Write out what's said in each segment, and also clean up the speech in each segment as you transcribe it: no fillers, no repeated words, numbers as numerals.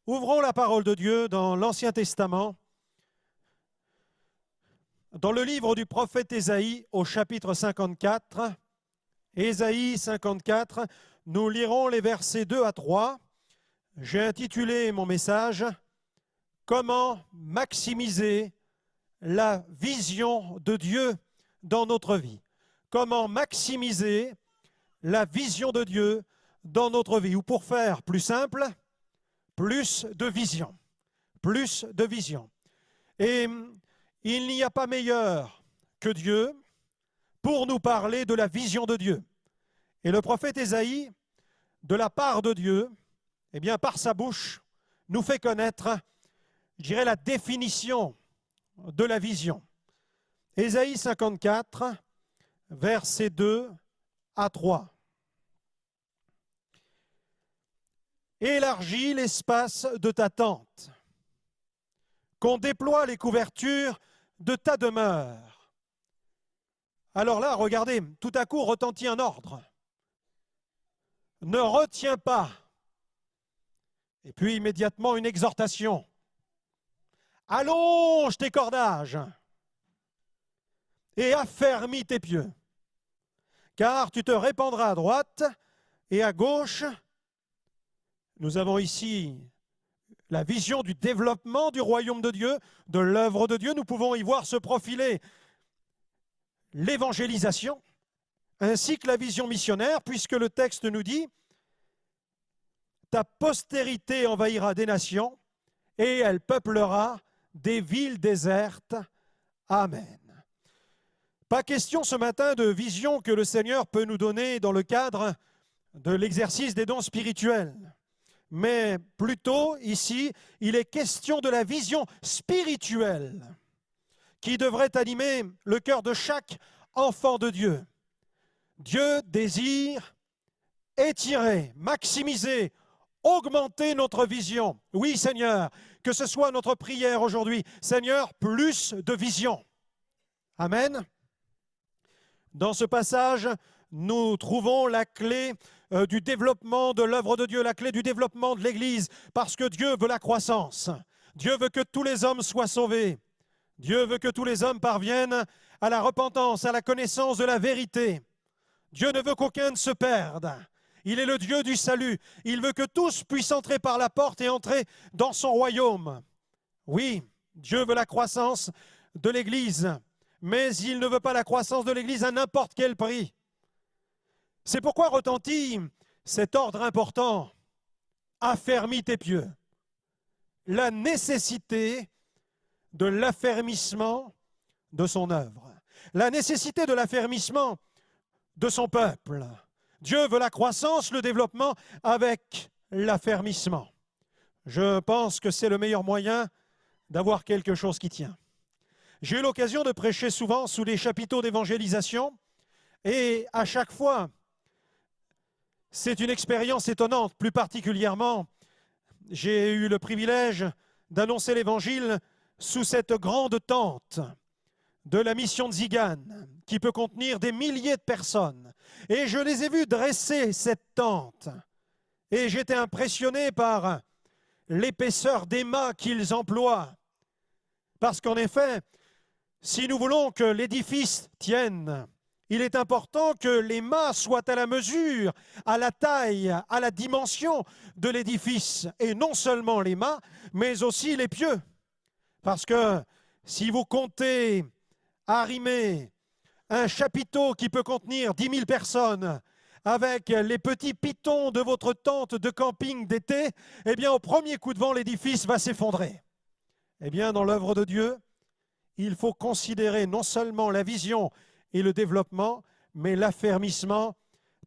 Ouvrons la parole de Dieu dans l'Ancien Testament, dans le livre du prophète Ésaïe au chapitre 54. Ésaïe 54, nous lirons les versets 2 à 3. J'ai intitulé mon message « Comment maximiser la vision de Dieu dans notre vie ». Comment maximiser la vision de Dieu dans notre vie. Ou pour faire plus simple, plus de vision. Plus de vision. Et il n'y a pas meilleur que Dieu pour nous parler de la vision de Dieu. Et le prophète Ésaïe, de la part de Dieu, eh bien, par sa bouche, nous fait connaître, je dirais, la définition de la vision. Ésaïe 54, versets 2 à 3. Élargis l'espace de ta tente, qu'on déploie les couvertures de ta demeure. Alors là, regardez, tout à coup retentit un ordre. Ne retiens pas. Et puis immédiatement une exhortation. Allonge tes cordages et affermis tes pieux, car tu te répandras à droite et à gauche. Nous avons ici la vision du développement du royaume de Dieu, de l'œuvre de Dieu. Nous pouvons y voir se profiler l'évangélisation, ainsi que la vision missionnaire, puisque le texte nous dit « Ta postérité envahira des nations, et elle peuplera des villes désertes. Amen. » Pas question ce matin de vision que le Seigneur peut nous donner dans le cadre de l'exercice des dons spirituels. Mais plutôt, ici, il est question de la vision spirituelle qui devrait animer le cœur de chaque enfant de Dieu. Dieu désire étirer, maximiser, augmenter notre vision. Oui, Seigneur, que ce soit notre prière aujourd'hui. Seigneur, plus de vision. Amen. Dans ce passage, nous trouvons la clé du développement de l'œuvre de Dieu, la clé du développement de l'Église, parce que Dieu veut la croissance. Dieu veut que tous les hommes soient sauvés. Dieu veut que tous les hommes parviennent à la repentance, à la connaissance de la vérité. Dieu ne veut qu'aucun ne se perde. Il est le Dieu du salut. Il veut que tous puissent entrer par la porte et entrer dans son royaume. Oui, Dieu veut la croissance de l'Église, mais il ne veut pas la croissance de l'Église à n'importe quel prix. C'est pourquoi retentit cet ordre important, affermis tes pieux. La nécessité de l'affermissement de son œuvre, la nécessité de l'affermissement de son peuple. Dieu veut la croissance, le développement avec l'affermissement. Je pense que c'est le meilleur moyen d'avoir quelque chose qui tient. J'ai eu l'occasion de prêcher souvent sous les chapiteaux d'évangélisation et à chaque fois, c'est une expérience étonnante. Plus particulièrement, j'ai eu le privilège d'annoncer l'évangile sous cette grande tente de la mission de Zigane, qui peut contenir des milliers de personnes. Et je les ai vus dresser cette tente. Et j'étais impressionné par l'épaisseur des mâts qu'ils emploient. Parce qu'en effet, si nous voulons que l'édifice tienne, il est important que les mâts soient à la mesure, à la taille, à la dimension de l'édifice. Et non seulement les mâts, mais aussi les pieux. Parce que si vous comptez arrimer un chapiteau qui peut contenir 10 000 personnes avec les petits pitons de votre tente de camping d'été, eh bien au premier coup de vent, l'édifice va s'effondrer. Eh bien dans l'œuvre de Dieu, il faut considérer non seulement la vision et le développement, mais l'affermissement,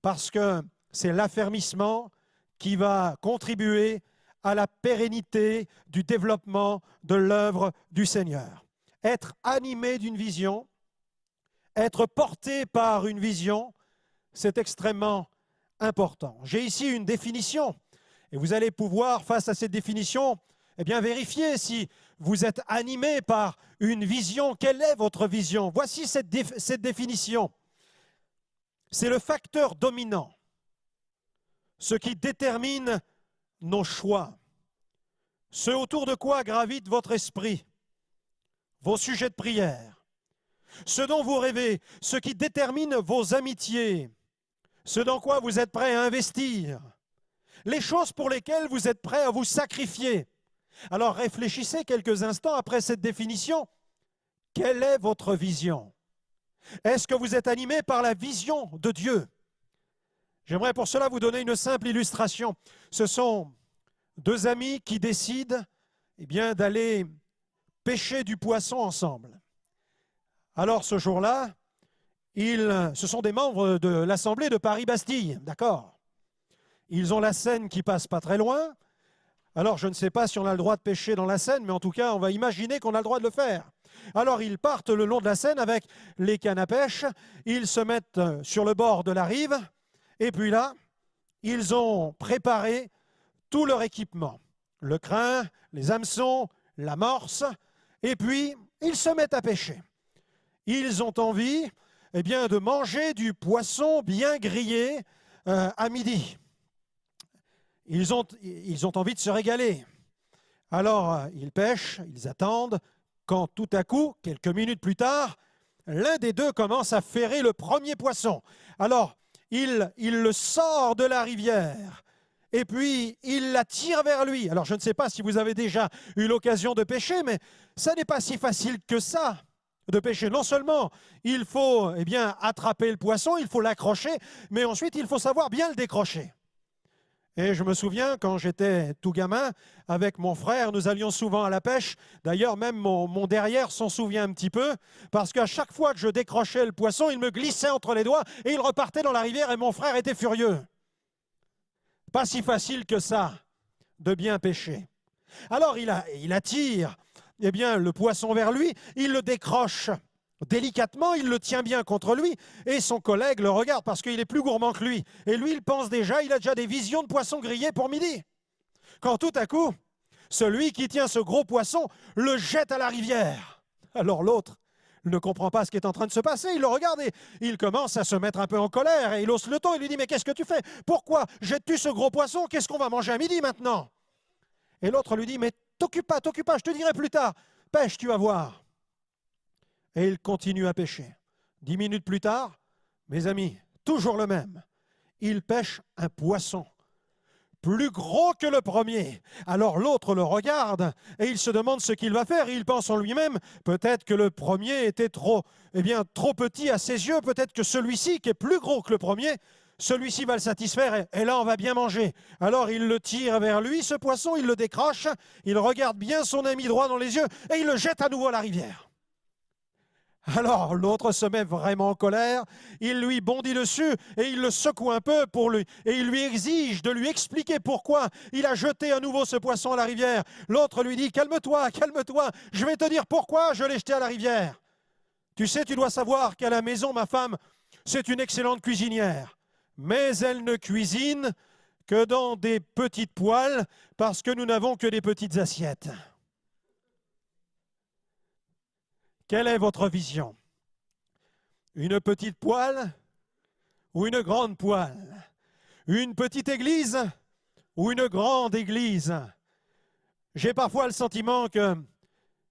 parce que c'est l'affermissement qui va contribuer à la pérennité du développement de l'œuvre du Seigneur. Être animé d'une vision, être porté par une vision, c'est extrêmement important. J'ai ici une définition, et vous allez pouvoir, face à cette définition, eh bien, vérifier si vous êtes animé par une vision. Quelle est votre vision? Voici cette définition. C'est le facteur dominant, ce qui détermine nos choix, ce autour de quoi gravite votre esprit, vos sujets de prière, ce dont vous rêvez, ce qui détermine vos amitiés, ce dans quoi vous êtes prêt à investir, les choses pour lesquelles vous êtes prêt à vous sacrifier. Alors réfléchissez quelques instants après cette définition. Quelle est votre vision? Est-ce que vous êtes animé par la vision de Dieu? J'aimerais pour cela vous donner une simple illustration. Ce sont deux amis qui décident d'aller pêcher du poisson ensemble. Alors ce jour-là, ce sont des membres de l'Assemblée de Paris-Bastille, d'accord? Ils ont la Seine qui passe pas très loin. Alors je ne sais pas si on a le droit de pêcher dans la Seine, mais en tout cas on va imaginer qu'on a le droit de le faire. Alors ils partent le long de la Seine avec les cannes à pêche, ils se mettent sur le bord de la rive, et puis là, ils ont préparé tout leur équipement. Le crin, les hameçons, l'amorce, et puis ils se mettent à pêcher. Ils ont envie de manger du poisson bien grillé à midi. Ils ont envie de se régaler. Alors ils pêchent, ils attendent, quand tout à coup, quelques minutes plus tard, l'un des deux commence à ferrer le premier poisson. Alors il le sort de la rivière et puis il la tire vers lui. Alors je ne sais pas si vous avez déjà eu l'occasion de pêcher, mais ça n'est pas si facile que ça de pêcher. Non seulement il faut attraper le poisson, il faut l'accrocher, mais ensuite il faut savoir bien le décrocher. Et je me souviens, quand j'étais tout gamin, avec mon frère, nous allions souvent à la pêche. D'ailleurs, même mon derrière s'en souvient un petit peu, parce qu'à chaque fois que je décrochais le poisson, il me glissait entre les doigts et il repartait dans la rivière et mon frère était furieux. Pas si facile que ça de bien pêcher. Alors il attire le poisson vers lui, il le décroche délicatement, il le tient bien contre lui et son collègue le regarde parce qu'il est plus gourmand que lui. Et lui, il pense déjà, il a déjà des visions de poisson grillé pour midi. Quand tout à coup, celui qui tient ce gros poisson le jette à la rivière. Alors l'autre ne comprend pas ce qui est en train de se passer, il le regarde et il commence à se mettre un peu en colère et il hausse le ton, il lui dit « Mais qu'est-ce que tu fais? Pourquoi jettes-tu ce gros poisson? Qu'est-ce qu'on va manger à midi maintenant ?» Et l'autre lui dit « Mais t'occupe pas, je te dirai plus tard. Pêche, tu vas voir. » Et il continue à pêcher. 10 minutes plus tard, mes amis, toujours le même. Il pêche un poisson plus gros que le premier. Alors l'autre le regarde et il se demande ce qu'il va faire. Il pense en lui-même, peut-être que le premier était trop petit à ses yeux, peut-être que celui-ci, qui est plus gros que le premier, celui-ci va le satisfaire et là on va bien manger. Alors il le tire vers lui, ce poisson, il le décroche, il regarde bien son ami droit dans les yeux et il le jette à nouveau à la rivière. Alors l'autre se met vraiment en colère, il lui bondit dessus et il le secoue un peu et il lui exige de lui expliquer pourquoi il a jeté à nouveau ce poisson à la rivière. L'autre lui dit « Calme-toi, je vais te dire pourquoi je l'ai jeté à la rivière. Tu sais, tu dois savoir qu'à la maison, ma femme, c'est une excellente cuisinière, mais elle ne cuisine que dans des petites poêles parce que nous n'avons que des petites assiettes. » Quelle est votre vision? Une petite poêle ou une grande poêle? Une petite église ou une grande église? J'ai parfois le sentiment que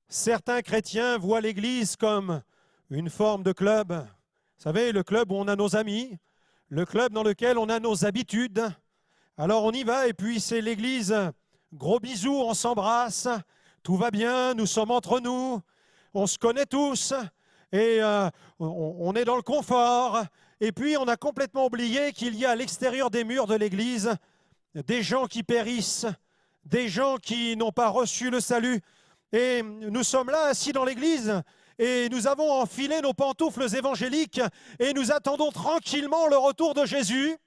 certains chrétiens voient l'église comme une forme de club. Vous savez, le club où on a nos amis, le club dans lequel on a nos habitudes. Alors on y va et puis c'est l'église, gros bisous, on s'embrasse, tout va bien, nous sommes entre nous. On se connaît tous et on est dans le confort. Et puis, on a complètement oublié qu'il y a à l'extérieur des murs de l'Église des gens qui périssent, des gens qui n'ont pas reçu le salut. Et nous sommes là, assis dans l'Église, et nous avons enfilé nos pantoufles évangéliques et nous attendons tranquillement le retour de Jésus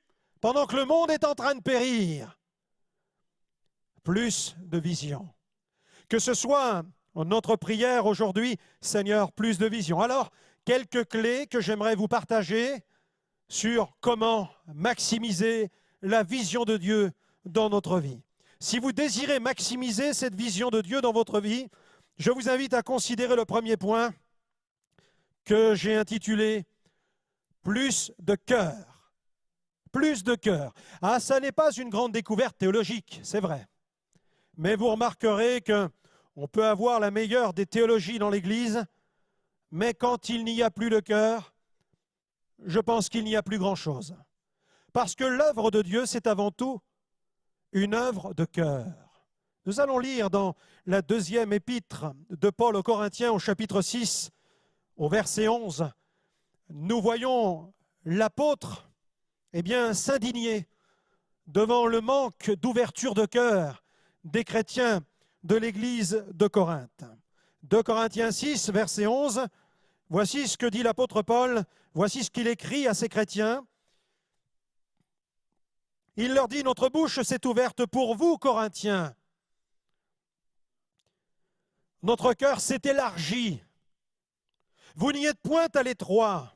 pendant que le monde est en train de périr. Plus de vision. Que ce soit notre prière aujourd'hui, Seigneur, plus de vision. Alors, quelques clés que j'aimerais vous partager sur comment maximiser la vision de Dieu dans notre vie. Si vous désirez maximiser cette vision de Dieu dans votre vie, je vous invite à considérer le premier point que j'ai intitulé « Plus de cœur ». Plus de cœur. Ah, ça n'est pas une grande découverte théologique, c'est vrai. Mais vous remarquerez qu'on peut avoir la meilleure des théologies dans l'Église, mais quand il n'y a plus le cœur, je pense qu'il n'y a plus grand-chose. Parce que l'œuvre de Dieu, c'est avant tout une œuvre de cœur. Nous allons lire dans la deuxième épître de Paul aux Corinthiens au chapitre 6, au verset 11. Nous voyons l'apôtre s'indigner devant le manque d'ouverture de cœur des chrétiens de l'église de Corinthe. 2 Corinthiens 6, verset 11, voici ce que dit l'apôtre Paul, voici ce qu'il écrit à ces chrétiens. Il leur dit, notre bouche s'est ouverte pour vous, Corinthiens. Notre cœur s'est élargi. Vous n'y êtes point à l'étroit,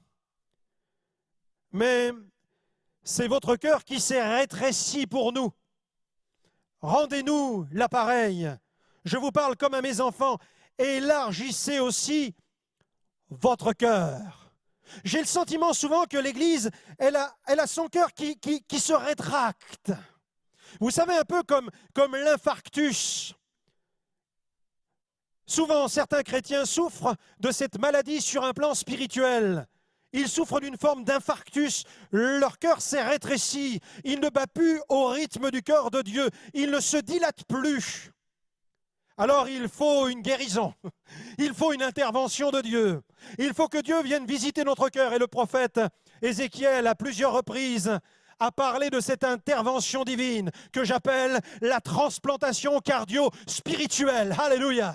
mais c'est votre cœur qui s'est rétréci pour nous. Rendez-nous l'appareil. Je vous parle comme à mes enfants. Élargissez aussi votre cœur. J'ai le sentiment souvent que l'Église, elle a son cœur qui se rétracte. Vous savez, un peu comme l'infarctus. Souvent, certains chrétiens souffrent de cette maladie sur un plan spirituel. Ils souffrent d'une forme d'infarctus. Leur cœur s'est rétréci. Il ne bat plus au rythme du cœur de Dieu. Il ne se dilate plus. Alors il faut une guérison, il faut une intervention de Dieu, il faut que Dieu vienne visiter notre cœur. Et le prophète Ézéchiel, à plusieurs reprises, a parlé de cette intervention divine que j'appelle la transplantation cardio-spirituelle. Alléluia!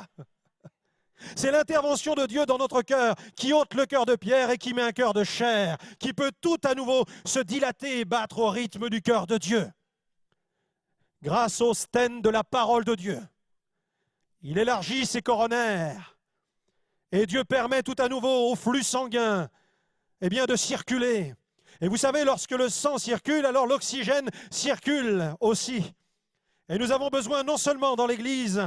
C'est l'intervention de Dieu dans notre cœur qui ôte le cœur de pierre et qui met un cœur de chair, qui peut tout à nouveau se dilater et battre au rythme du cœur de Dieu. Grâce au stent de la parole de Dieu. Il élargit ses coronaires et Dieu permet tout à nouveau au flux sanguin de circuler. Et vous savez, lorsque le sang circule, alors l'oxygène circule aussi. Et nous avons besoin non seulement dans l'Église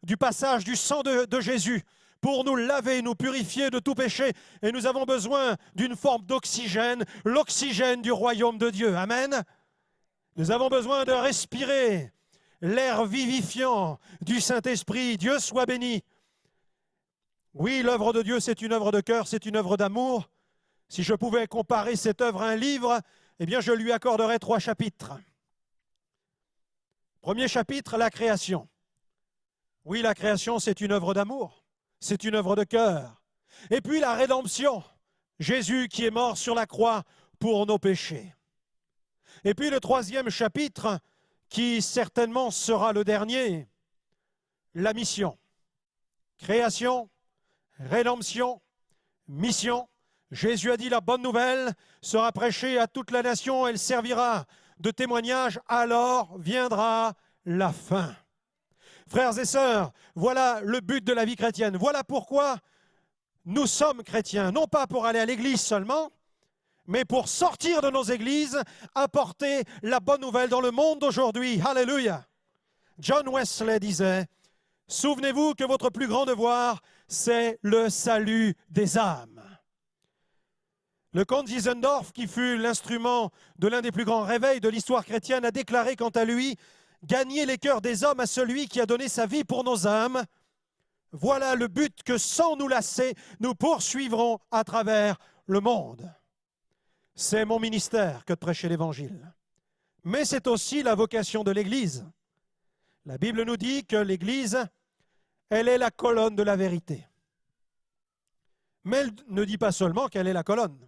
du passage du sang de Jésus pour nous laver, nous purifier de tout péché. Et nous avons besoin d'une forme d'oxygène, l'oxygène du royaume de Dieu. Amen. Nous avons besoin de respirer l'air vivifiant du Saint-Esprit. Dieu soit béni. Oui, l'œuvre de Dieu, c'est une œuvre de cœur, c'est une œuvre d'amour. Si je pouvais comparer cette œuvre à un livre, je lui accorderais 3 chapitres. Premier chapitre, la création. Oui, la création, c'est une œuvre d'amour, c'est une œuvre de cœur. Et puis la rédemption, Jésus qui est mort sur la croix pour nos péchés. Et puis le 3e chapitre, qui certainement sera le dernier, la mission. Création, rédemption, mission. Jésus a dit la bonne nouvelle sera prêchée à toute la nation, elle servira de témoignage, alors viendra la fin. Frères et sœurs, voilà le but de la vie chrétienne. Voilà pourquoi nous sommes chrétiens, non pas pour aller à l'église seulement, mais pour sortir de nos églises, apporter la bonne nouvelle dans le monde d'aujourd'hui. Alléluia. John Wesley disait, « Souvenez-vous que votre plus grand devoir, c'est le salut des âmes. » Le comte Zinzendorf, qui fut l'instrument de l'un des plus grands réveils de l'histoire chrétienne, a déclaré quant à lui, « Gagner les cœurs des hommes à celui qui a donné sa vie pour nos âmes. Voilà le but que sans nous lasser, nous poursuivrons à travers le monde. » C'est mon ministère que de prêcher l'Évangile. Mais c'est aussi la vocation de l'Église. La Bible nous dit que l'Église, elle est la colonne de la vérité. Mais elle ne dit pas seulement qu'elle est la colonne.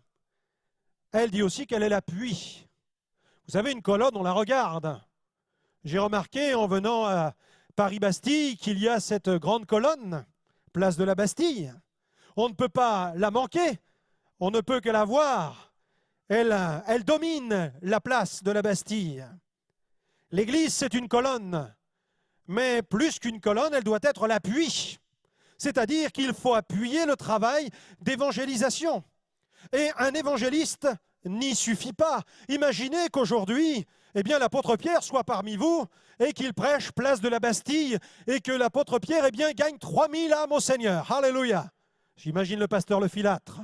Elle dit aussi qu'elle est l'appui. Vous savez, une colonne, on la regarde. J'ai remarqué en venant à Paris-Bastille qu'il y a cette grande colonne, place de la Bastille. On ne peut pas la manquer, on ne peut que la voir. Elle domine la place de la Bastille. L'Église, c'est une colonne, mais plus qu'une colonne, elle doit être l'appui. C'est-à-dire qu'il faut appuyer le travail d'évangélisation. Et un évangéliste n'y suffit pas. Imaginez qu'aujourd'hui, l'apôtre Pierre soit parmi vous et qu'il prêche place de la Bastille et que l'apôtre Pierre gagne 3000 âmes au Seigneur. Alléluia. J'imagine le pasteur Le Filâtre.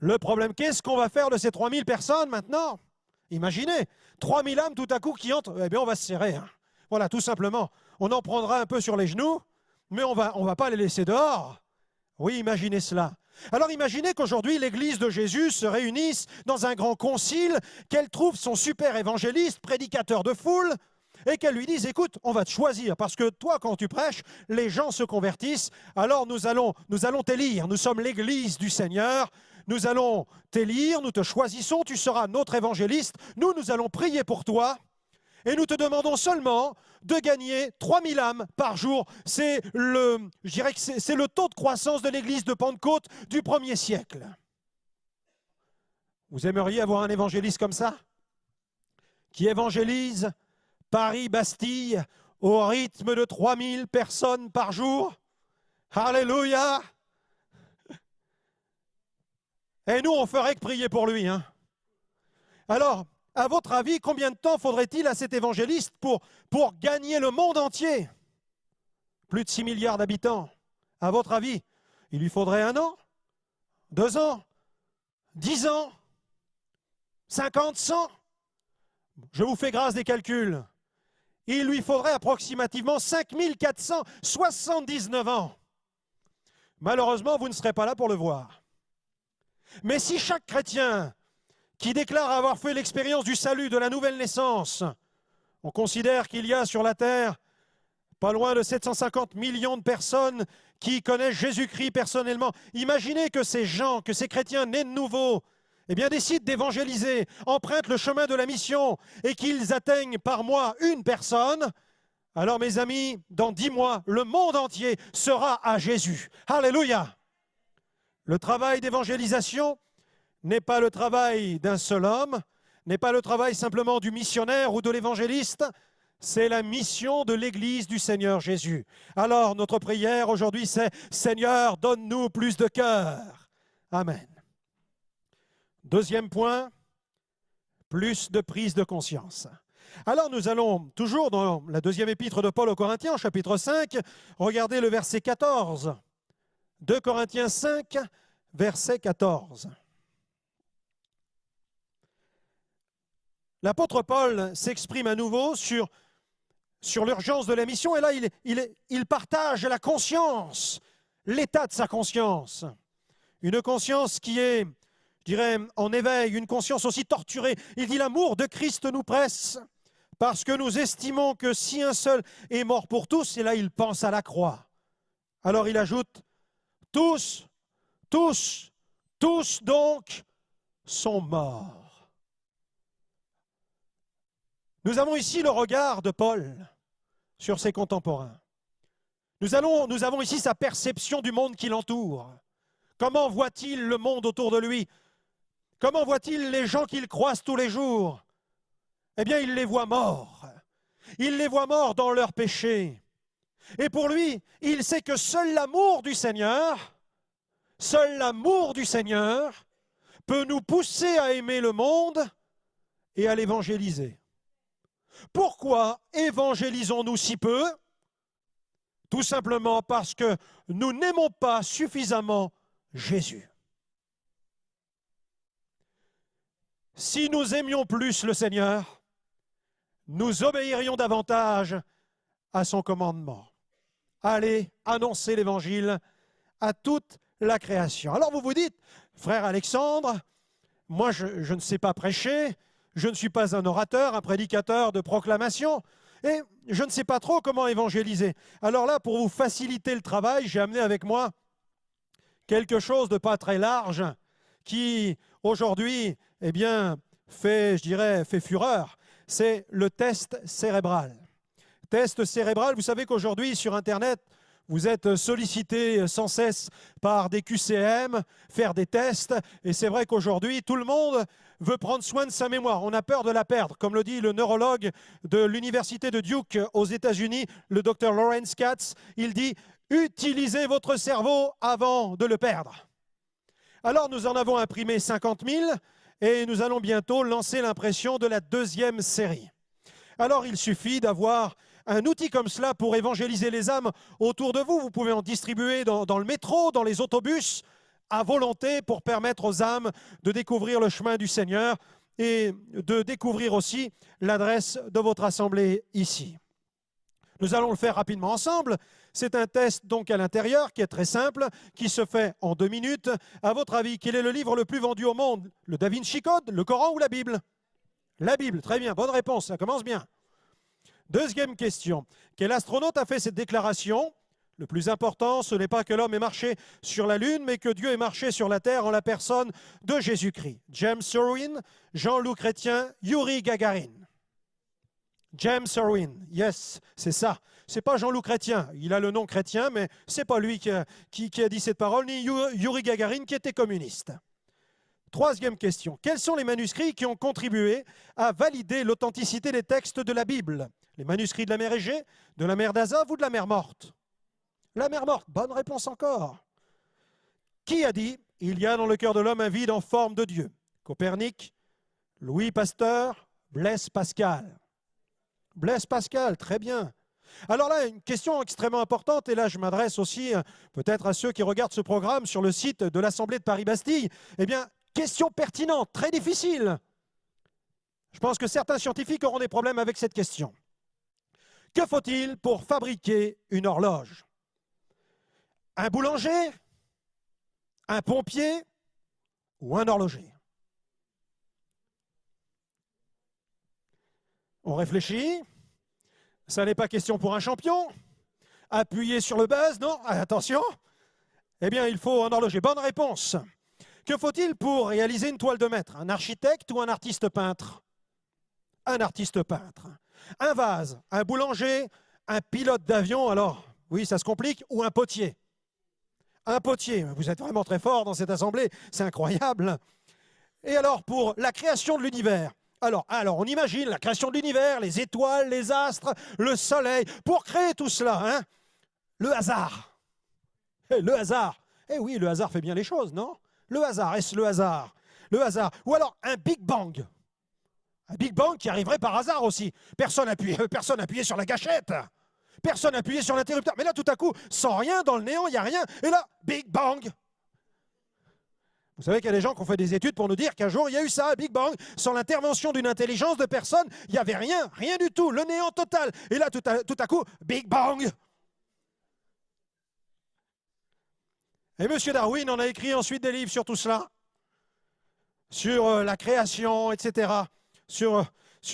Le problème, qu'est-ce qu'on va faire de ces 3000 personnes maintenant? Imaginez, 3000 âmes tout à coup qui entrent, on va se serrer. Hein. Voilà, tout simplement. On en prendra un peu sur les genoux, mais on va pas les laisser dehors. Oui, imaginez cela. Alors imaginez qu'aujourd'hui, l'Église de Jésus se réunisse dans un grand concile, qu'elle trouve son super évangéliste, prédicateur de foule, et qu'elle lui dise, écoute, on va te choisir, parce que toi, quand tu prêches, les gens se convertissent, alors nous allons t'élire. Nous sommes l'Église du Seigneur, nous allons t'élire, nous te choisissons, tu seras notre évangéliste, nous allons prier pour toi, et nous te demandons seulement de gagner 3000 âmes par jour. Je dirais que c'est le taux de croissance de l'église de Pentecôte du 1er siècle. Vous aimeriez avoir un évangéliste comme ça? Qui évangélise Paris-Bastille au rythme de 3000 personnes par jour? Alléluia! Et nous, on ferait que prier pour lui. Hein? Alors, à votre avis, combien de temps faudrait-il à cet évangéliste pour gagner le monde entier? Plus de 6 milliards d'habitants. À votre avis, il lui faudrait 1 an, 2 ans, 10 ans, 50, 100? Je vous fais grâce des calculs. Il lui faudrait approximativement 5479 ans. Malheureusement, vous ne serez pas là pour le voir. Mais si chaque chrétien qui déclare avoir fait l'expérience du salut, de la nouvelle naissance, on considère qu'il y a sur la terre pas loin de 750 millions de personnes qui connaissent Jésus-Christ personnellement. Imaginez que ces gens, que ces chrétiens nés de nouveau, eh bien, décident d'évangéliser, empruntent le chemin de la mission et qu'ils atteignent par mois 1 personne. Alors, mes amis, dans 10 mois, le monde entier sera à Jésus. Alléluia! Le travail d'évangélisation n'est pas le travail d'un seul homme, n'est pas le travail simplement du missionnaire ou de l'évangéliste, c'est la mission de l'Église du Seigneur Jésus. Alors, notre prière aujourd'hui, c'est « Seigneur, donne-nous plus de cœur ». Amen. Deuxième point, plus de prise de conscience. Alors, nous allons toujours dans la deuxième épître de Paul aux Corinthiens, chapitre 5, regarder le verset 14. 2 Corinthiens 5, verset 14. L'apôtre Paul s'exprime à nouveau sur l'urgence de la mission, et là, il partage la conscience, l'état de sa conscience. Une conscience qui est, je dirais, en éveil, une conscience aussi torturée. Il dit, l'amour de Christ nous presse, parce que nous estimons que si un seul est mort pour tous, et là, il pense à la croix. Alors il ajoute, tous donc sont morts. Nous avons ici le regard de Paul sur ses contemporains. Nous avons ici sa perception du monde qui l'entoure. Comment voit-il le monde autour de lui? Comment voit-il les gens qu'il croise tous les jours? Eh bien, il les voit morts. Il les voit morts dans leurs péchés. Et pour lui, il sait que seul l'amour du Seigneur peut nous pousser à aimer le monde et à l'évangéliser. Pourquoi évangélisons-nous si peu? Tout simplement parce que nous n'aimons pas suffisamment Jésus. Si nous aimions plus le Seigneur, nous obéirions davantage à son commandement. Allez annoncer l'Évangile à toute la création. Alors vous vous dites, frère Alexandre, moi je ne sais pas prêcher, je ne suis pas un orateur, un prédicateur de proclamation, et je ne sais pas trop comment évangéliser. Alors là, pour vous faciliter le travail, j'ai amené avec moi quelque chose de pas très large qui, aujourd'hui, eh bien, fait fureur. C'est le test cérébral. Test cérébral, vous savez qu'aujourd'hui, sur Internet, vous êtes sollicité sans cesse par des QCM, faire des tests, et c'est vrai qu'aujourd'hui, tout le monde veut prendre soin de sa mémoire. On a peur de la perdre. Comme le dit le neurologue de l'université de Duke aux États-Unis, le docteur Lawrence Katz, il dit « Utilisez votre cerveau avant de le perdre ». Alors, nous en avons imprimé 50 000 et nous allons bientôt lancer l'impression de la 2e série. Alors, il suffit d'avoir un outil comme cela pour évangéliser les âmes autour de vous. Vous pouvez en distribuer dans le métro, dans les autobus, à volonté pour permettre aux âmes de découvrir le chemin du Seigneur et de découvrir aussi l'adresse de votre assemblée ici. Nous allons le faire rapidement ensemble. C'est un test donc à l'intérieur qui est très simple, qui se fait en 2 minutes. À votre avis, quel est le livre le plus vendu au monde? Le Da Vinci Code, le Coran ou la Bible? La Bible, très bien, bonne réponse, ça commence bien. Deuxième question. Quel astronaute a fait cette déclaration? Le plus important, ce n'est pas que l'homme ait marché sur la Lune, mais que Dieu ait marché sur la Terre en la personne de Jésus-Christ. James Irwin, Jean-Loup Chrétien, Yuri Gagarin. James Irwin, yes, c'est ça. C'est pas Jean-Loup Chrétien, il a le nom chrétien, mais c'est pas lui qui a dit cette parole, ni Yuri Gagarin qui était communiste. Troisième question. Quels sont les manuscrits qui ont contribué à valider l'authenticité des textes de la Bible? Les manuscrits de la mer Égée, de la mer d'Azov ou de la mer Morte? La mer Morte, bonne réponse encore. Qui a dit « Il y a dans le cœur de l'homme un vide en forme de Dieu » Copernic, Louis Pasteur, Blaise Pascal. Blaise Pascal, très bien. Alors là, une question extrêmement importante, et là je m'adresse aussi peut-être à ceux qui regardent ce programme sur le site de l'Assemblée de Paris-Bastille. Eh bien, question pertinente, très difficile. Je pense que certains scientifiques auront des problèmes avec cette question. Que faut-il pour fabriquer une horloge? Un boulanger, un pompier ou un horloger? On réfléchit. Ça n'est pas question pour un champion. Appuyer sur le buzz, non? Attention. Eh bien, il faut un horloger. Bonne réponse. Que faut-il pour réaliser une toile de maître? Un architecte ou un artiste peintre? Un artiste peintre. Un vase, un boulanger, un pilote d'avion, alors, oui, ça se complique, ou un potier? Un potier, vous êtes vraiment très fort dans cette assemblée, c'est incroyable. Et alors, pour la création de l'univers, alors, on imagine la création de l'univers, les étoiles, les astres, le soleil. Pour créer tout cela, hein, le hasard. Le hasard. Eh oui, le hasard fait bien les choses, non? Le hasard, est-ce le hasard? Le hasard. Ou alors un Big Bang. Un Big Bang qui arriverait par hasard aussi. Personne appuyé sur la gâchette. Personne appuyé sur l'interrupteur. Mais là, tout à coup, sans rien, dans le néant, il n'y a rien. Et là, Big Bang. Vous savez qu'il y a des gens qui ont fait des études pour nous dire qu'un jour, il y a eu ça, Big Bang, sans l'intervention d'une intelligence de personne, il n'y avait rien, rien du tout, le néant total. Et là, tout à coup, Big Bang. Et M. Darwin en a écrit ensuite des livres sur tout cela, sur la création, etc., sur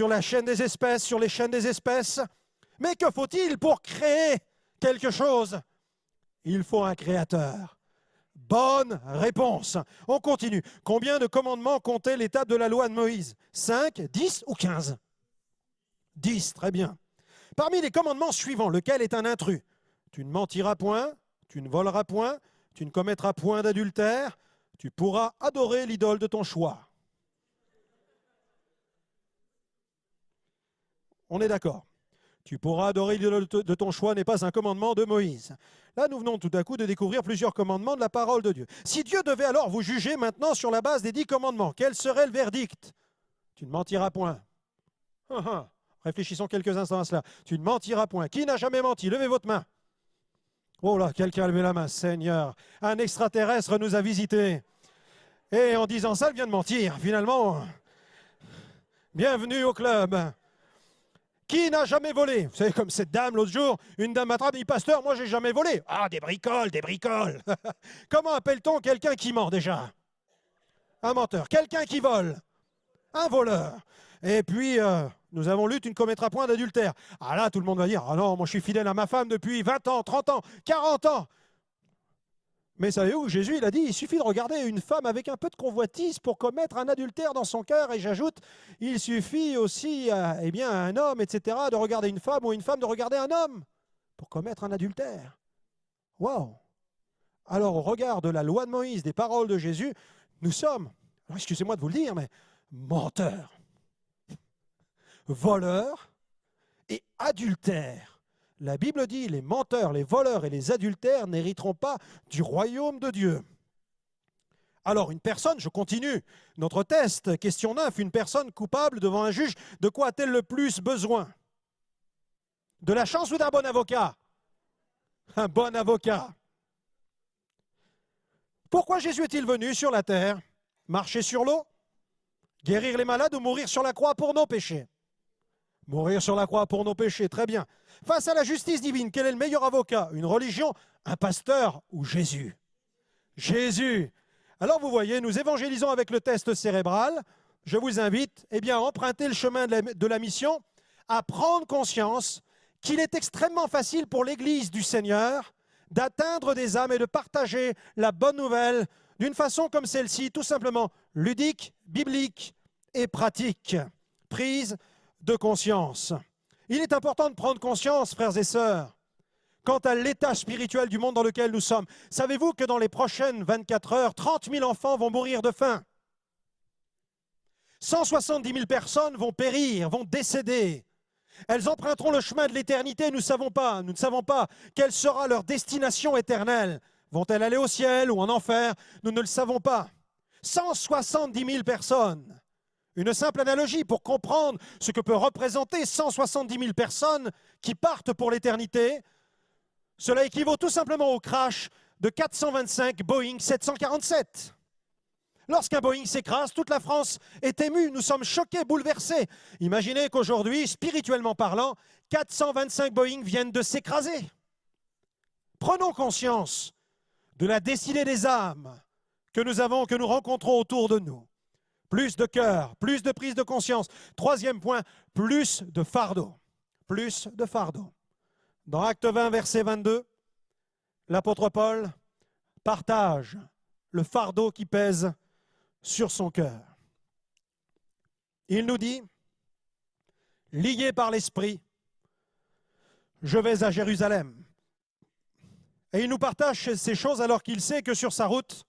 la chaîne des espèces, sur les chaînes des espèces. Mais que faut-il pour créer quelque chose? Il faut un créateur. Bonne réponse. On continue. Combien de commandements comptait l'étape de la loi de Moïse? 5, 10 ou 15? 10, très bien. Parmi les commandements suivants, lequel est un intrus? Tu ne mentiras point, tu ne voleras point, tu ne commettras point d'adultère, tu pourras adorer l'idole de ton choix. On est d'accord. Tu pourras adorer l'idole de ton choix n'est pas un commandement de Moïse. Là, nous venons tout à coup de découvrir plusieurs commandements de la parole de Dieu. Si Dieu devait alors vous juger maintenant sur la base des 10 commandements, quel serait le verdict? Tu ne mentiras point. Réfléchissons quelques instants à cela. Tu ne mentiras point. Qui n'a jamais menti? Levez votre main. Oh là, quelqu'un a levé la main. Seigneur, un extraterrestre nous a visités. Et en disant ça, il vient de mentir. Finalement, bienvenue au club. Qui n'a jamais volé? Vous savez, comme cette dame l'autre jour, une dame m'attrape et dit « Pasteur, moi j'ai jamais volé. » Ah, des bricoles, des bricoles. Comment appelle-t-on quelqu'un qui ment déjà? Un menteur. Quelqu'un qui vole? Un voleur. Et puis, nous avons lu « Tu ne commettras point d'adultère. » Ah là, tout le monde va dire « Ah non, moi je suis fidèle à ma femme depuis 20 ans, 30 ans, 40 ans. » Mais savez-vous, Jésus, il a dit, il suffit de regarder une femme avec un peu de convoitise pour commettre un adultère dans son cœur. Et j'ajoute, il suffit aussi à un homme, etc., de regarder une femme ou une femme de regarder un homme pour commettre un adultère. Waouh! Alors, au regard de la loi de Moïse, des paroles de Jésus, nous sommes, excusez-moi de vous le dire, mais menteurs, voleurs et adultères. La Bible dit, les menteurs, les voleurs et les adultères n'hériteront pas du royaume de Dieu. Alors, une personne, je continue notre test, question 9, une personne coupable devant un juge, de quoi a-t-elle le plus besoin? De la chance ou d'un bon avocat? Un bon avocat. Pourquoi Jésus est-il venu sur la terre? Marcher sur l'eau? Guérir les malades ou mourir sur la croix pour nos péchés? Mourir sur la croix pour nos péchés, très bien. Face à la justice divine, quel est le meilleur avocat? Une religion, un pasteur ou Jésus? Jésus. Alors vous voyez, nous évangélisons avec le test cérébral. Je vous invite à emprunter le chemin de la mission, à prendre conscience qu'il est extrêmement facile pour l'Église du Seigneur d'atteindre des âmes et de partager la bonne nouvelle d'une façon comme celle-ci, tout simplement ludique, biblique et pratique. Prise de conscience. Il est important de prendre conscience, frères et sœurs, quant à l'état spirituel du monde dans lequel nous sommes. Savez-vous que dans les prochaines 24 heures, 30 000 enfants vont mourir de faim? 170 000 personnes vont périr, vont décéder. Elles emprunteront le chemin de l'éternité, nous ne savons pas quelle sera leur destination éternelle. Vont-elles aller au ciel ou en enfer? Nous ne le savons pas. 170 000 personnes. Une simple analogie pour comprendre ce que peut représenter 170 000 personnes qui partent pour l'éternité. Cela équivaut tout simplement au crash de 425 Boeing 747. Lorsqu'un Boeing s'écrase, toute la France est émue. Nous sommes choqués, bouleversés. Imaginez qu'aujourd'hui, spirituellement parlant, 425 Boeing viennent de s'écraser. Prenons conscience de la destinée des âmes que nous rencontrons autour de nous. Plus de cœur, plus de prise de conscience. Troisième point, plus de fardeau. Plus de fardeau. Dans Acte 20, verset 22, l'apôtre Paul partage le fardeau qui pèse sur son cœur. Il nous dit, lié par l'Esprit, je vais à Jérusalem. Et il nous partage ces choses alors qu'il sait que sur sa route,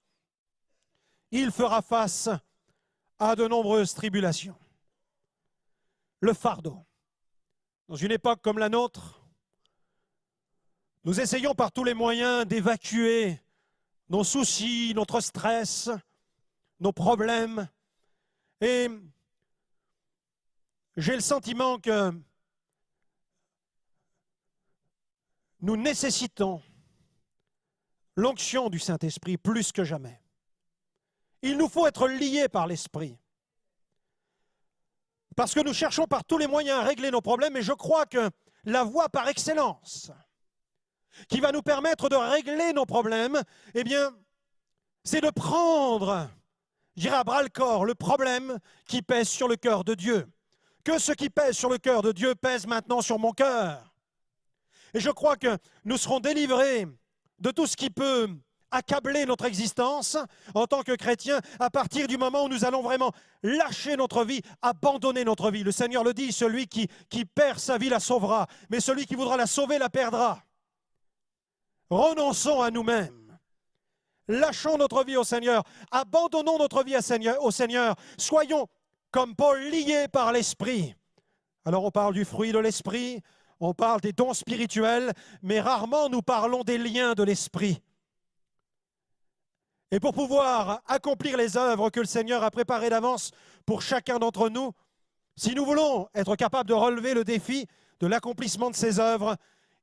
il fera face à de nombreuses tribulations. Le fardeau. Dans une époque comme la nôtre, nous essayons par tous les moyens d'évacuer nos soucis, notre stress, nos problèmes. Et j'ai le sentiment que nous nécessitons l'onction du Saint-Esprit plus que jamais. Il nous faut être liés par l'Esprit. Parce que nous cherchons par tous les moyens à régler nos problèmes, et je crois que la voie par excellence qui va nous permettre de régler nos problèmes, eh bien, c'est de prendre, je dirais à bras-le-corps, le problème qui pèse sur le cœur de Dieu. Que ce qui pèse sur le cœur de Dieu pèse maintenant sur mon cœur. Et je crois que nous serons délivrés de tout ce qui peut accabler notre existence en tant que chrétiens à partir du moment où nous allons vraiment lâcher notre vie, abandonner notre vie. Le Seigneur le dit, celui qui perd sa vie la sauvera, mais celui qui voudra la sauver la perdra. Renonçons à nous-mêmes. Lâchons notre vie au Seigneur. Abandonnons notre vie au Seigneur. Soyons, comme Paul, liés par l'Esprit. Alors on parle du fruit de l'Esprit, on parle des dons spirituels, mais rarement nous parlons des liens de l'Esprit. Et pour pouvoir accomplir les œuvres que le Seigneur a préparées d'avance pour chacun d'entre nous, si nous voulons être capables de relever le défi de l'accomplissement de ces œuvres,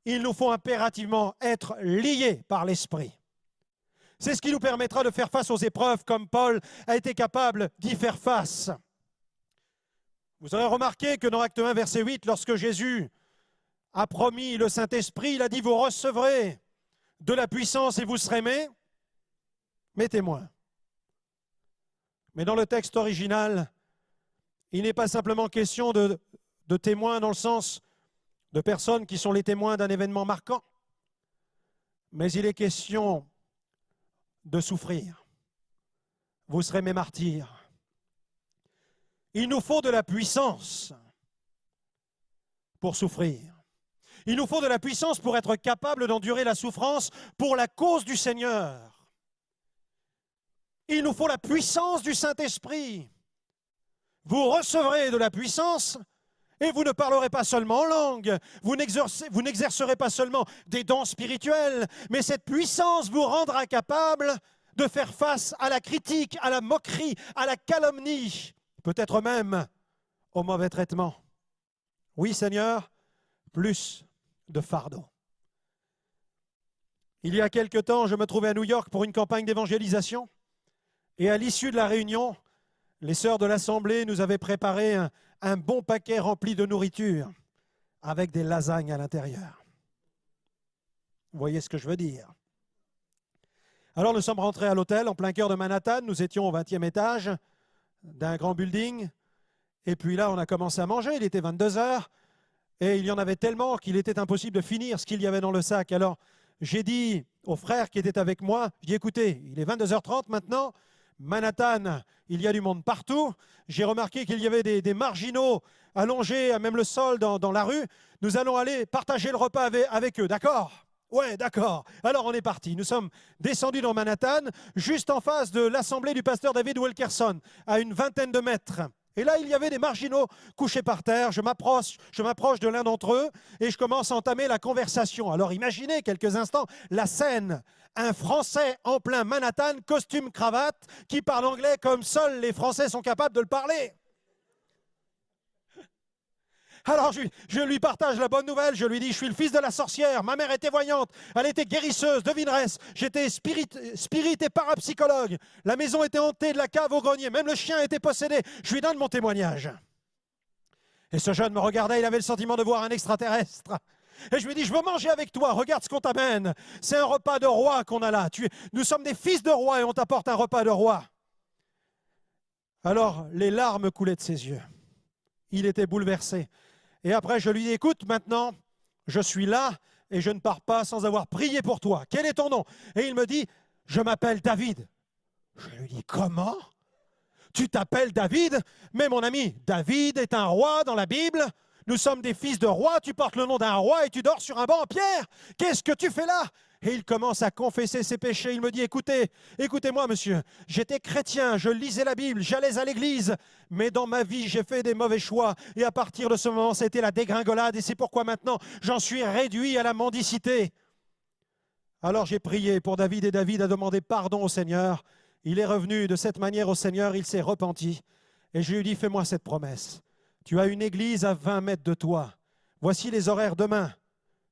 il nous faut impérativement être liés par l'Esprit. C'est ce qui nous permettra de faire face aux épreuves comme Paul a été capable d'y faire face. Vous aurez remarqué que dans Acte 1, verset 8, lorsque Jésus a promis le Saint-Esprit, il a dit « Vous recevrez de la puissance et vous serez mes témoins ». Mais dans le texte original, il n'est pas simplement question de témoins dans le sens de personnes qui sont les témoins d'un événement marquant, mais il est question de souffrir. Vous serez mes martyrs. Il nous faut de la puissance pour souffrir. Il nous faut de la puissance pour être capable d'endurer la souffrance pour la cause du Seigneur. Il nous faut la puissance du Saint-Esprit. Vous recevrez de la puissance et vous ne parlerez pas seulement en langue, vous n'exercerez pas seulement des dons spirituels, mais cette puissance vous rendra capable de faire face à la critique, à la moquerie, à la calomnie, peut-être même au mauvais traitement. Oui, Seigneur, plus de fardeau. Il y a quelque temps, je me trouvais à New York pour une campagne d'évangélisation, et à l'issue de la réunion, les sœurs de l'Assemblée nous avaient préparé un bon paquet rempli de nourriture avec des lasagnes à l'intérieur. Vous voyez ce que je veux dire? Alors nous sommes rentrés à l'hôtel en plein cœur de Manhattan. Nous étions au 20e étage d'un grand building. Et puis là, on a commencé à manger. Il était 22 heures. Et il y en avait tellement qu'il était impossible de finir ce qu'il y avait dans le sac. Alors j'ai dit aux frères qui étaient avec moi, j'ai dit écoutez, il est 22h30 maintenant. Manhattan, il y a du monde partout. J'ai remarqué qu'il y avait des marginaux allongés à même le sol dans la rue. Nous allons aller partager le repas avec eux, d'accord ? Ouais, d'accord. Alors on est parti. Nous sommes descendus dans Manhattan, juste en face de l'assemblée du pasteur David Wilkerson, à une vingtaine de mètres. Et là, il y avait des marginaux couchés par terre. Je m'approche de l'un d'entre eux et je commence à entamer la conversation. Alors imaginez quelques instants la scène. Un Français en plein Manhattan, costume, cravate, qui parle anglais comme seuls les Français sont capables de le parler. Alors je lui partage la bonne nouvelle, je lui dis, je suis le fils de la sorcière, ma mère était voyante, elle était guérisseuse, devineresse, j'étais spirit et parapsychologue, la maison était hantée de la cave au grenier, même le chien était possédé, je lui donne mon témoignage. Et ce jeune me regardait, il avait le sentiment de voir un extraterrestre. Et je lui dis, je veux manger avec toi, regarde ce qu'on t'amène, c'est un repas de roi qu'on a là, nous sommes des fils de roi et on t'apporte un repas de roi. Alors les larmes coulaient de ses yeux, il était bouleversé. Et après, je lui dis, écoute, maintenant, je suis là et je ne pars pas sans avoir prié pour toi. Quel est ton nom? Et il me dit, je m'appelle David. Je lui dis, comment? Tu t'appelles David? Mais mon ami, David est un roi dans la Bible. Nous sommes des fils de rois, tu portes le nom d'un roi et tu dors sur un banc en pierre. Qu'est-ce que tu fais là? Et il commence à confesser ses péchés. Il me dit, écoutez-moi, monsieur, j'étais chrétien, je lisais la Bible, j'allais à l'église, mais dans ma vie, j'ai fait des mauvais choix. Et à partir de ce moment, c'était la dégringolade. Et c'est pourquoi maintenant, j'en suis réduit à la mendicité. Alors j'ai prié pour David et David a demandé pardon au Seigneur. Il est revenu de cette manière au Seigneur, il s'est repenti. Et je lui ai dit, fais-moi cette promesse. Tu as une église à 20 mètres de toi. Voici les horaires demain.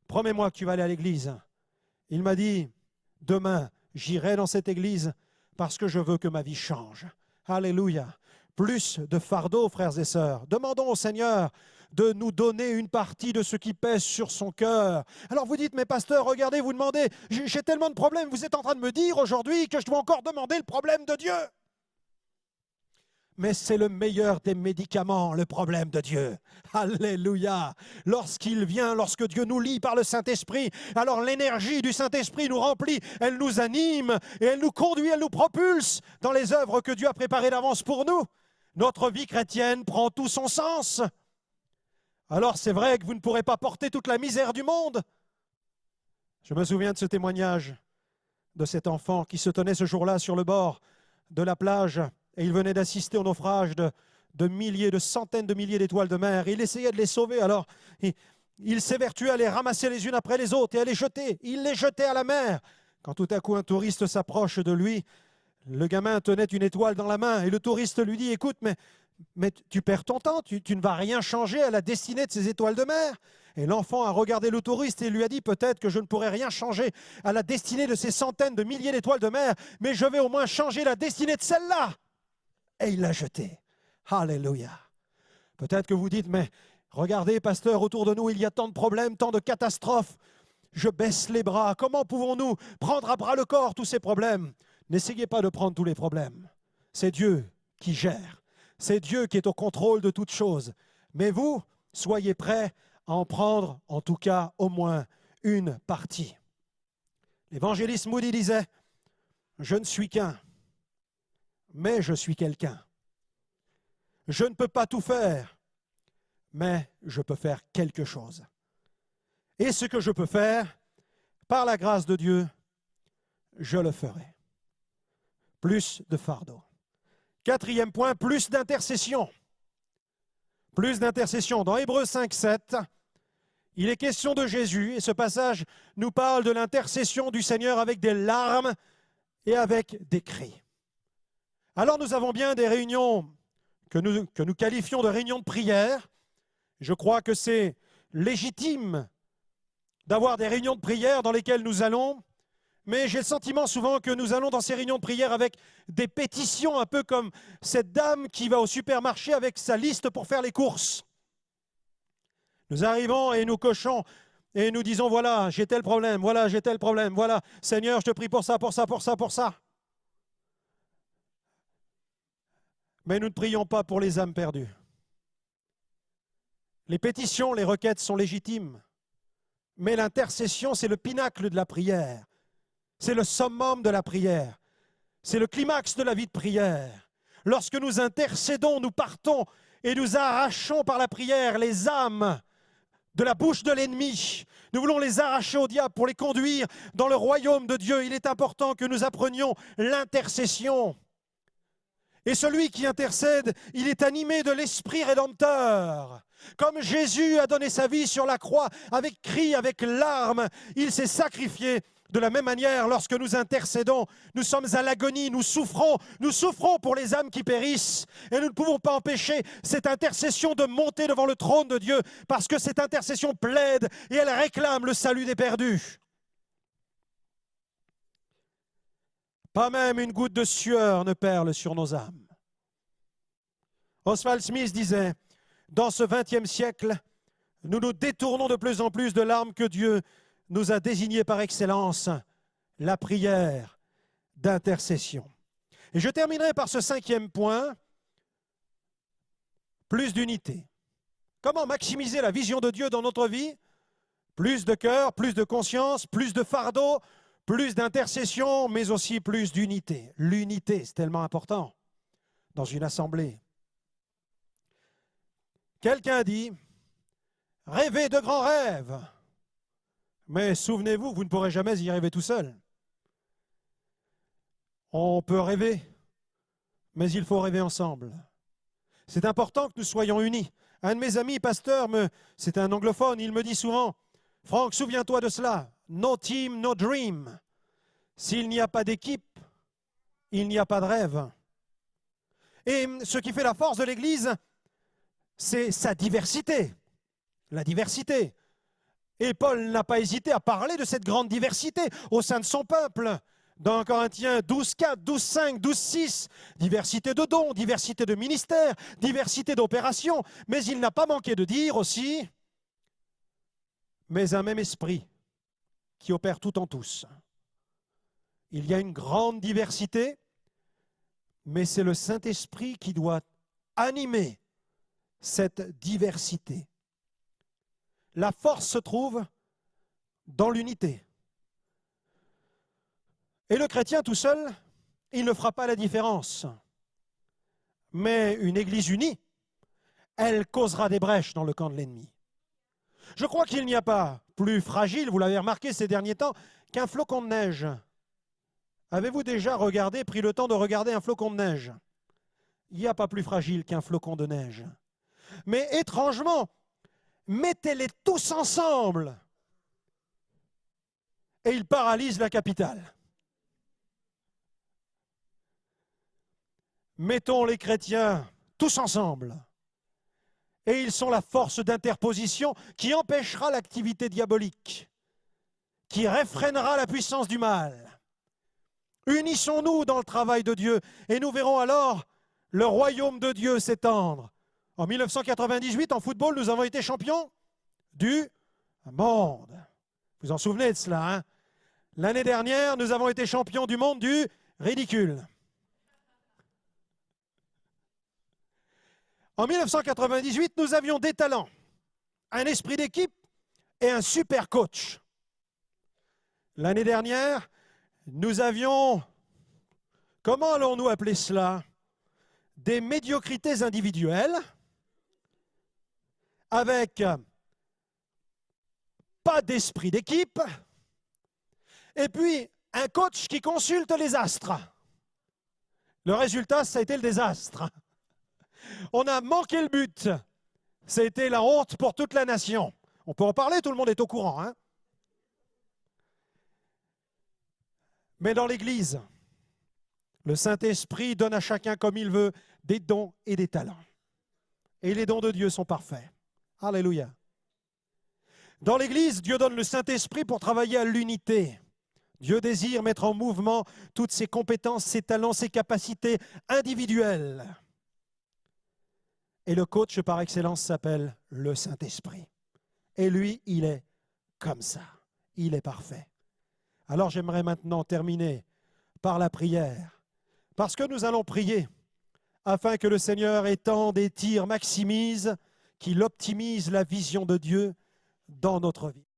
Promets-moi que tu vas aller à l'église. Il m'a dit, demain, j'irai dans cette église parce que je veux que ma vie change. Alléluia. Plus de fardeau, frères et sœurs. Demandons au Seigneur de nous donner une partie de ce qui pèse sur son cœur. Alors vous dites, mais pasteur, regardez, vous demandez, j'ai tellement de problèmes, vous êtes en train de me dire aujourd'hui que je dois encore demander le problème de Dieu. Mais c'est le meilleur des médicaments, le problème de Dieu. Alléluia. Lorsqu'il vient, lorsque Dieu nous lie par le Saint-Esprit, alors l'énergie du Saint-Esprit nous remplit, elle nous anime et elle nous conduit, elle nous propulse dans les œuvres que Dieu a préparées d'avance pour nous. Notre vie chrétienne prend tout son sens. Alors c'est vrai que vous ne pourrez pas porter toute la misère du monde. Je me souviens de ce témoignage de cet enfant qui se tenait ce jour-là sur le bord de la plage. Et il venait d'assister au naufrage de milliers, de centaines de milliers d'étoiles de mer. Et il essayait de les sauver. Alors, il s'évertuait à les ramasser les unes après les autres et à les jeter. Il les jetait à la mer. Quand tout à coup un touriste s'approche de lui, le gamin tenait une étoile dans la main. Et le touriste lui dit, écoute, mais tu perds ton temps, tu ne vas rien changer à la destinée de ces étoiles de mer. Et l'enfant a regardé le touriste et lui a dit, peut-être que je ne pourrai rien changer à la destinée de ces centaines de milliers d'étoiles de mer, mais je vais au moins changer la destinée de celle-là. Et il l'a jeté. Alléluia. Peut-être que vous dites, mais regardez, pasteur, autour de nous, il y a tant de problèmes, tant de catastrophes. Je baisse les bras. Comment pouvons-nous prendre à bras le corps tous ces problèmes? N'essayez pas de prendre tous les problèmes. C'est Dieu qui gère. C'est Dieu qui est au contrôle de toutes choses. Mais vous, soyez prêts à en prendre, en tout cas, au moins une partie. L'évangéliste Moody disait, « Je ne suis qu'un. Mais je suis quelqu'un. Je ne peux pas tout faire, mais je peux faire quelque chose. Et ce que je peux faire, par la grâce de Dieu, je le ferai. » Plus de fardeau. Quatrième point, plus d'intercession. Plus d'intercession. Dans Hébreux 5, 7, il est question de Jésus, et ce passage nous parle de l'intercession du Seigneur avec des larmes et avec des cris. Alors nous avons bien des réunions que nous qualifions de réunions de prière. Je crois que c'est légitime d'avoir des réunions de prière dans lesquelles nous allons Mais j'ai le sentiment souvent que nous allons dans ces réunions de prière avec des pétitions, un peu comme cette dame qui va au supermarché avec sa liste pour faire les courses. Nous arrivons et nous cochons et nous disons, voilà, j'ai tel problème, voilà, j'ai tel problème, voilà, Seigneur, je te prie pour ça, pour ça, pour ça, pour ça. Mais nous ne prions pas pour les âmes perdues. Les pétitions, les requêtes sont légitimes, mais l'intercession, c'est le pinacle de la prière. C'est le summum de la prière. C'est le climax de la vie de prière. Lorsque nous intercédons, nous partons et nous arrachons par la prière les âmes de la bouche de l'ennemi. Nous voulons les arracher au diable pour les conduire dans le royaume de Dieu. Il est important que nous apprenions l'intercession. Et celui qui intercède, il est animé de l'Esprit rédempteur. Comme Jésus a donné sa vie sur la croix, avec cris, avec larmes, il s'est sacrifié. De la même manière, lorsque nous intercédons, nous sommes à l'agonie, nous souffrons pour les âmes qui périssent. Et nous ne pouvons pas empêcher cette intercession de monter devant le trône de Dieu, parce que cette intercession plaide et elle réclame le salut des perdus. Pas même une goutte de sueur ne perle sur nos âmes. Oswald Smith disait, dans ce XXe siècle, nous nous détournons de plus en plus de l'arme que Dieu nous a désignée par excellence, la prière d'intercession. Et je terminerai par ce 5e point, plus d'unité. Comment maximiser la vision de Dieu dans notre vie? Plus de cœur, plus de conscience, plus de fardeau, plus d'intercession, mais aussi plus d'unité. L'unité, c'est tellement important dans une assemblée. Quelqu'un dit, rêvez de grands rêves, mais souvenez-vous, vous ne pourrez jamais y rêver tout seul. On peut rêver, mais il faut rêver ensemble. C'est important que nous soyons unis. Un de mes amis, pasteur, c'est un anglophone, il me dit souvent, Franck, souviens-toi de cela, no team, no dream. S'il n'y a pas d'équipe, il n'y a pas de rêve. Et ce qui fait la force de l'Église, c'est sa diversité, la diversité. Et Paul n'a pas hésité à parler de cette grande diversité au sein de son peuple. Dans Corinthiens 12.4, 12.5, 12.6, diversité de dons, diversité de ministères, diversité d'opérations. Mais il n'a pas manqué de dire aussi, mais un même esprit qui opère tout en tous. Il y a une grande diversité, mais c'est le Saint-Esprit qui doit animer cette diversité. La force se trouve dans l'unité. Et le chrétien tout seul, il ne fera pas la différence. Mais une Église unie, elle causera des brèches dans le camp de l'ennemi. Je crois qu'il n'y a pas plus fragile, vous l'avez remarqué ces derniers temps, qu'un flocon de neige. Avez-vous déjà pris le temps de regarder un flocon de neige? Il n'y a pas plus fragile qu'un flocon de neige. Mais étrangement, mettez-les tous ensemble et ils paralysent la capitale. Mettons les chrétiens tous ensemble et ils sont la force d'interposition qui empêchera l'activité diabolique, qui réfrènera la puissance du mal. Unissons-nous dans le travail de Dieu et nous verrons alors le royaume de Dieu s'étendre. En 1998, en football, nous avons été champions du monde. Vous vous en souvenez de cela, hein? L'année dernière, nous avons été champions du monde du ridicule. En 1998, nous avions des talents, un esprit d'équipe et un super coach. L'année dernière, nous avions, comment allons-nous appeler cela? Des médiocrités individuelles avec pas d'esprit d'équipe et puis un coach qui consulte les astres. Le résultat, ça a été le désastre. On a manqué le but. Ça a été la honte pour toute la nation. On peut en parler, tout le monde est au courant, hein? Mais dans l'Église, le Saint-Esprit donne à chacun comme il veut des dons et des talents. Et les dons de Dieu sont parfaits. Alléluia. Dans l'Église, Dieu donne le Saint-Esprit pour travailler à l'unité Dieu désire mettre en mouvement toutes ses compétences, ses talents, ses capacités individuelles. Et le coach par excellence s'appelle le Saint-Esprit. Et lui, il est comme ça. Il est parfait. Alors j'aimerais maintenant terminer par la prière. Parce que nous allons prier afin que le Seigneur étende, étire, maximise, qu'il optimise la vision de Dieu dans notre vie.